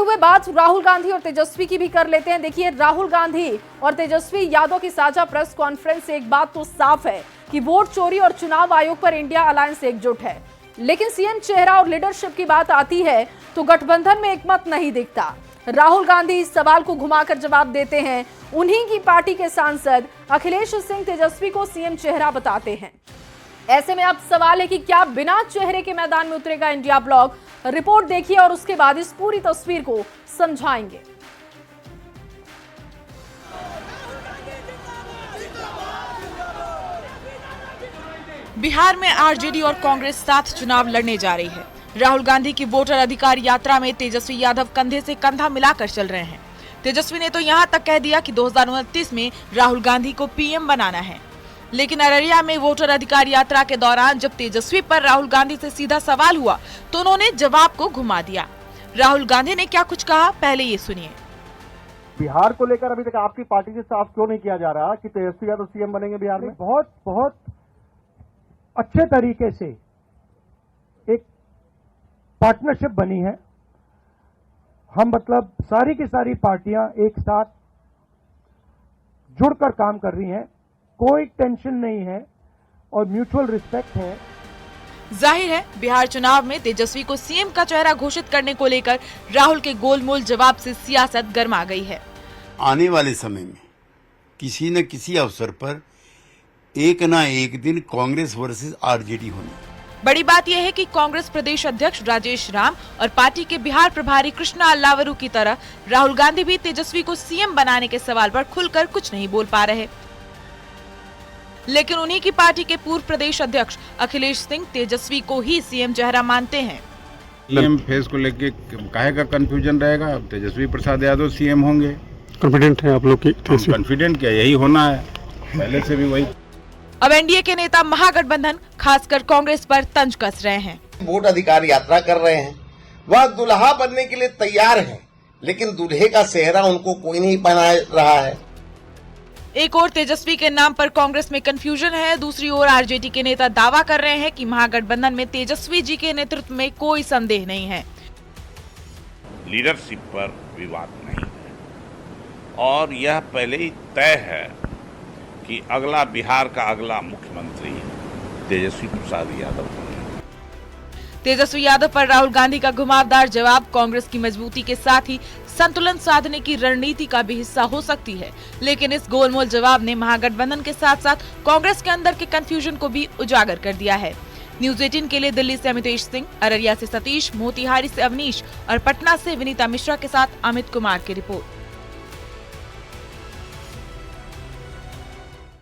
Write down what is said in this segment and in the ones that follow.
हुए बात राहुल गांधी और तेजस्वी की भी कर लेते हैं। देखिए, राहुल गांधी और तेजस्वी यादव की साझा प्रेस कॉन्फ्रेंस से एक बात तो साफ है कि वोट चोरी और चुनाव आयोग पर इंडिया अलायंस एकजुट है, लेकिन सीएम चेहरा और लीडरशिप की बात आती है तो गठबंधन में एकमत नहीं दिखता। राहुल गांधी इस सवाल को घुमाकर जवाब देते हैं। उन्हीं की पार्टी के सांसद अखिलेश सिंह तेजस्वी को सीएम चेहरा बताते हैं। ऐसे में अब सवाल है कि क्या बिना चेहरे के मैदान में उतरेगा इंडिया ब्लॉक? रिपोर्ट देखिए और उसके बाद इस पूरी तस्वीर को समझाएंगे। बिहार में आरजेडी और कांग्रेस साथ चुनाव लड़ने जा रही है। राहुल गांधी की वोटर अधिकार यात्रा में तेजस्वी यादव कंधे से कंधा मिलाकर चल रहे हैं। तेजस्वी ने तो यहां तक कह दिया कि 2029 में राहुल गांधी को पीएम बनाना है। लेकिन अररिया में वोटर अधिकार यात्रा के दौरान जब तेजस्वी पर राहुल गांधी से सीधा सवाल हुआ तो उन्होंने जवाब को घुमा दिया। राहुल गांधी ने क्या कुछ कहा, पहले ये सुनिए। बिहार को लेकर अभी तक आपकी पार्टी से साफ क्यों नहीं किया जा रहा कि तेजस्वी यादव सीएम बनेंगे बिहार में? बहुत अच्छे तरीके से एक पार्टनरशिप बनी है। हम मतलब सारी की सारी पार्टियां एक साथ जुड़कर काम कर रही हैं, कोई टेंशन नहीं है और म्यूचुअल रिस्पेक्ट है। जाहिर है बिहार चुनाव में तेजस्वी को सीएम का चेहरा घोषित करने को लेकर राहुल के गोलमोल जवाब से सियासत गर्मा गई है। आने वाले समय में किसी न किसी अवसर पर एक ना एक दिन कांग्रेस वर्सेस आरजेडी होनी। बड़ी बात यह है कि कांग्रेस प्रदेश अध्यक्ष राजेश राम और पार्टी के बिहार प्रभारी कृष्णा अल्लावरू की तरह राहुल गांधी भी तेजस्वी को सीएम बनाने के सवाल पर खुलकर कुछ नहीं बोल पा रहे। लेकिन उन्हीं की पार्टी के पूर्व प्रदेश अध्यक्ष अखिलेश सिंह तेजस्वी को ही सीएम चेहरा मानते हैं। सीएम फेस को लेके काहे का कंफ्यूजन रहेगा? तेजस्वी प्रसाद यादव सीएम होंगे। कॉन्फिडेंट है आप लोग की? कॉन्फिडेंट क्या, यही होना है, पहले से भी वही। अब एनडीए के नेता महागठबंधन खासकर कांग्रेस पर तंज कस रहे हैं। वोट अधिकार यात्रा कर रहे हैं, वह दुल्हा बनने के लिए तैयार है, लेकिन दूल्हे का सेहरा उनको कोई नहीं पहना रहा है। एक और तेजस्वी के नाम पर कांग्रेस में कंफ्यूजन है, दूसरी ओर आरजेडी के नेता दावा कर रहे हैं कि महागठबंधन में तेजस्वी जी के नेतृत्व में कोई संदेह नहीं है। लीडरशिप पर विवाद नहीं है और यह पहले ही तय है कि अगला बिहार का अगला मुख्यमंत्री तेजस्वी प्रसाद यादव होंगे। तेजस्वी यादव पर राहुल गांधी का घुमावदार जवाब कांग्रेस की मजबूती के साथ ही संतुलन साधने की रणनीति का भी हिस्सा हो सकती है। लेकिन इस गोलमोल जवाब ने महागठबंधन के साथ साथ कांग्रेस के अंदर के कंफ्यूजन को भी उजागर कर दिया है। न्यूज़ 18 के लिए दिल्ली से अमितेश सिंह, अररिया से सतीश, मोतिहारी से अवनीश और पटना से विनीता मिश्रा के साथ अमित कुमार की रिपोर्ट।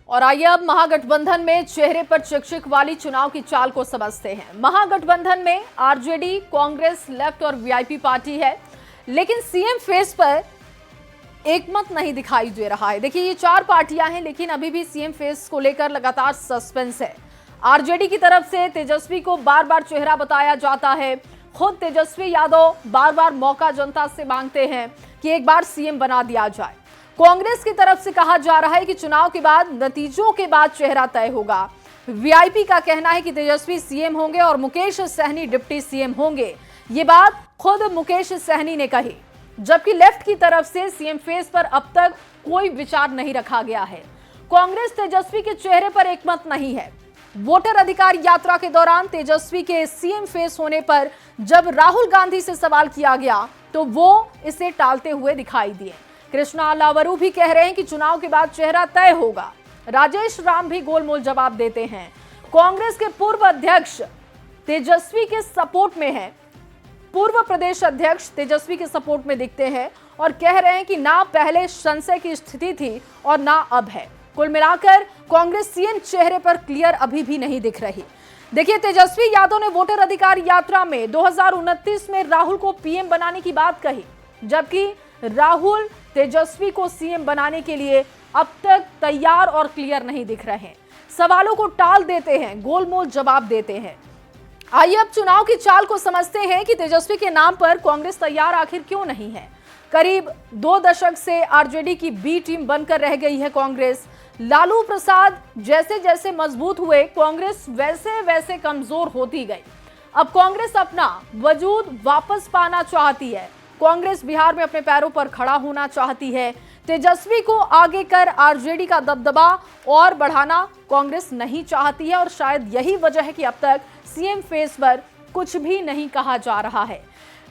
और आइए अब महागठबंधन में चेहरे पर चिकचिक वाली चुनाव की चाल को समझते हैं। महागठबंधन में आरजेडी, कांग्रेस, लेफ्ट और वीआईपी पार्टी है, लेकिन सीएम फेस पर एकमत नहीं दिखाई दे रहा है। देखिए, ये चार पार्टियां हैं, लेकिन अभी भी सीएम फेस को लेकर लगातार सस्पेंस है। आरजेडी की तरफ से तेजस्वी को बार बार चेहरा बताया जाता है। खुद तेजस्वी यादव बार बार मौका जनता से मांगते हैं कि एक बार सीएम बना दिया जाए। कांग्रेस की तरफ से कहा जा रहा है कि चुनाव के बाद, नतीजों के बाद चेहरा तय होगा। वीआईपी का कहना है कि तेजस्वी सीएम होंगे और मुकेश सहनी डिप्टी सीएम होंगे। ये बात खुद मुकेश सहनी ने कही। जबकि लेफ्ट की तरफ से सीएम फेस पर अब तक कोई विचार नहीं रखा गया है। कांग्रेस तेजस्वी के चेहरे पर एकमत नहीं है। वोटर अधिकार यात्रा के दौरान तेजस्वी के सीएम फेस होने पर जब राहुल गांधी से सवाल किया गया तो वो इसे टालते हुए दिखाई दिए। कृष्णा अल्लावरू भी कह रहे हैं कि चुनाव के बाद चेहरा तय होगा। राजेश राम भी गोलमोल जवाब देते हैं। कांग्रेस के पूर्व अध्यक्ष तेजस्वी के सपोर्ट में है। पूर्व प्रदेश अध्यक्ष तेजस्वी के सपोर्ट में दिखते हैं और कह रहे हैं कि ना पहले संशय की स्थिति थी और ना अब है। कुल मिलाकर कांग्रेस सीएम चेहरे पर क्लियर अभी भी नहीं दिख रही। देखिए, तेजस्वी यादव ने वोटर अधिकार यात्रा में 2029 में राहुल को पीएम बनाने की बात कही, जबकि राहुल तेजस्वी को सीएम बनाने के लिए अब तक तैयार और क्लियर नहीं दिख रहे। सवालों को टाल देते हैं, गोलमोल जवाब देते हैं। आइए अब चुनाव की चाल को समझते हैं कि तेजस्वी के नाम पर कांग्रेस तैयार आखिर क्यों नहीं है। करीब 2 दशक से आरजेडी की बी टीम बनकर रह गई है कांग्रेस। लालू प्रसाद जैसे जैसे मजबूत हुए, कांग्रेस वैसे वैसे कमजोर होती गई। अब कांग्रेस अपना वजूद वापस पाना चाहती है। कांग्रेस बिहार में अपने पैरों पर खड़ा होना चाहती है। तेजस्वी को आगे कर आरजेडी का दबदबा और बढ़ाना कांग्रेस नहीं चाहती है और शायद यही वजह है कि अब तक सीएम फेस पर कुछ भी नहीं कहा जा रहा है।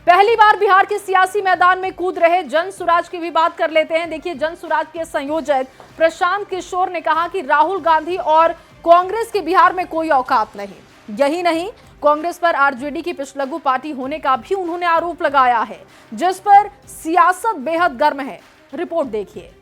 पहली बार बिहार के सियासी मैदान में कूद रहे जनसुराज की भी बात कर लेते हैं। देखिए, जनसुराज के संयोजक प्रशांत किशोर ने कहा कि राहुल गांधी और कांग्रेस की बिहार में कोई औकात नहीं। यही नहीं, कांग्रेस पर आरजेडी की पिछलग्गू पार्टी होने का भी उन्होंने आरोप लगाया है, जिस पर सियासत बेहद गर्म है। रिपोर्ट देखिए।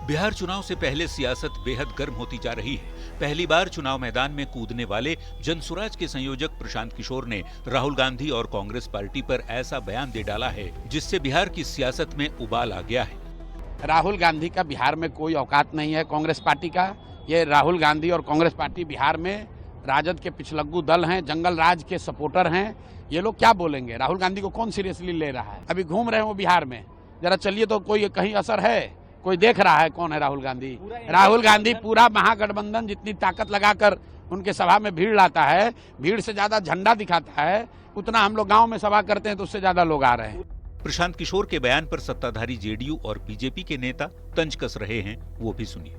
बिहार चुनाव से पहले सियासत बेहद गर्म होती जा रही है। पहली बार चुनाव मैदान में कूदने वाले जनसुराज के संयोजक प्रशांत किशोर ने राहुल गांधी और कांग्रेस पार्टी पर ऐसा बयान दे डाला है जिससे बिहार की सियासत में उबाल आ गया है। राहुल गांधी का बिहार में कोई औकात नहीं है कांग्रेस पार्टी का। ये राहुल गांधी और कांग्रेस पार्टी बिहार में राजद के पिछलग्गू दल हैं, जंगल राज के सपोर्टर हैं। ये लोग क्या बोलेंगे? राहुल गांधी को कौन सीरियसली ले रहा है? अभी घूम रहे हैं वो बिहार में, जरा चलिए तो कोई कहीं असर है? कोई देख रहा है कौन है राहुल गांधी? राहुल गांधी पूरा महागठबंधन जितनी ताकत लगाकर उनके सभा में भीड़ लाता है, भीड़ से ज्यादा झंडा दिखाता है, उतना हम लोग गांव में सभा करते हैं तो उससे ज्यादा लोग आ रहे हैं। प्रशांत किशोर के बयान पर सत्ताधारी जेडीयू और बीजेपी के नेता तंज कस रहे हैं, वो भी सुनिए।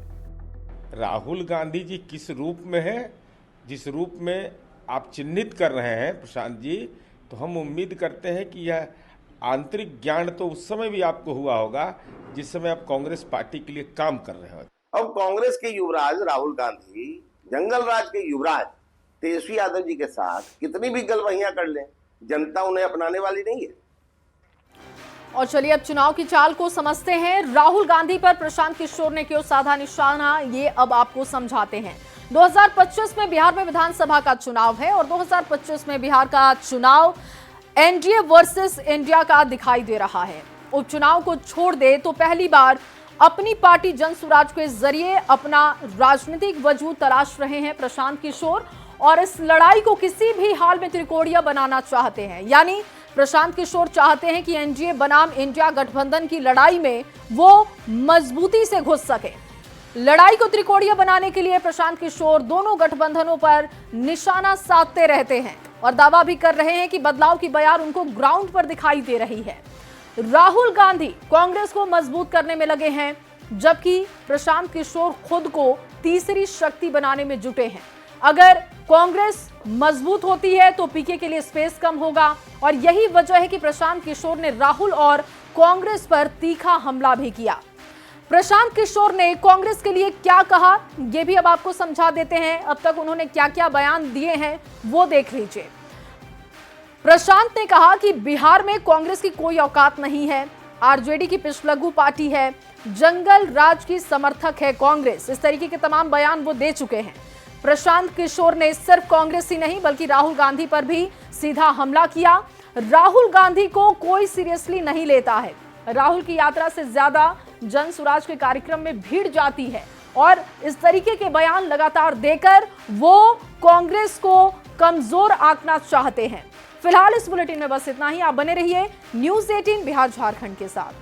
राहुल गांधी जी किस रूप में है, जिस रूप में आप चिन्हित कर रहे हैं प्रशांत जी, तो हम उम्मीद करते हैं कि यह आंतरिक ज्ञान तो उस समय भी आपको हुआ होगा जिस समय आप कांग्रेस पार्टी के लिए काम कर रहे हो। अब कांग्रेस के युवराज राहुल गांधी जंगल राज के युवराज तेजस्वी यादव जी के साथ कितनी भी गलवहियां कर लें, जनता उन्हें अपनाने वाली नहीं है। और चलिए अब चुनाव की चाल को समझते हैं। राहुल गांधी पर प्रशांत किशोर ने क्यों साधा निशाना, ये अब आपको समझाते हैं। 2025 में बिहार में विधानसभा का चुनाव है और 2025 में बिहार का चुनाव एनडीए वर्सेस इंडिया का दिखाई दे रहा है। उपचुनाव को छोड़ दे तो पहली बार अपनी पार्टी जनसुराज के जरिए अपना राजनीतिक वजूद तलाश रहे हैं प्रशांत किशोर और इस लड़ाई को किसी भी हाल में त्रिकोणीय बनाना चाहते हैं। यानी प्रशांत किशोर चाहते हैं कि एनडीए बनाम इंडिया गठबंधन की लड़ाई में वो मजबूती से घुस सके। लड़ाई को त्रिकोणीय बनाने के लिए प्रशांत किशोर दोनों गठबंधनों पर निशाना साधते रहते हैं और दावा भी कर रहे हैं कि बदलाव की बयार उनको ग्राउंड पर दिखाई दे रही है। राहुल गांधी कांग्रेस को मजबूत करने में लगे हैं, जबकि प्रशांत किशोर खुद को तीसरी शक्ति बनाने में जुटे हैं। अगर कांग्रेस मजबूत होती है तो पीके के लिए स्पेस कम होगा और यही वजह है कि प्रशांत किशोर ने राहुल और कांग्रेस पर तीखा हमला भी किया। प्रशांत किशोर ने कांग्रेस के लिए क्या कहा, यह भी अब आपको समझा देते हैं। अब तक उन्होंने क्या क्या बयान दिए हैं वो देख लीजिए। प्रशांत ने कहा कि बिहार में कांग्रेस की कोई औकात नहीं है, आरजेडी की पिछलग्गू पार्टी है, जंगल राज की समर्थक है कांग्रेस। इस तरीके के तमाम बयान वो दे चुके हैं। प्रशांत किशोर ने सिर्फ कांग्रेस ही नहीं बल्कि राहुल गांधी पर भी सीधा हमला किया। राहुल गांधी को कोई सीरियसली नहीं लेता है। राहुल की यात्रा से ज्यादा जनसुराज के कार्यक्रम में भीड़ जाती है और इस तरीके के बयान लगातार देकर वो कांग्रेस को कमजोर आंकना चाहते हैं। फिलहाल इस बुलेटिन में बस इतना ही। आप बने रहिए न्यूज़ 18 बिहार झारखंड के साथ।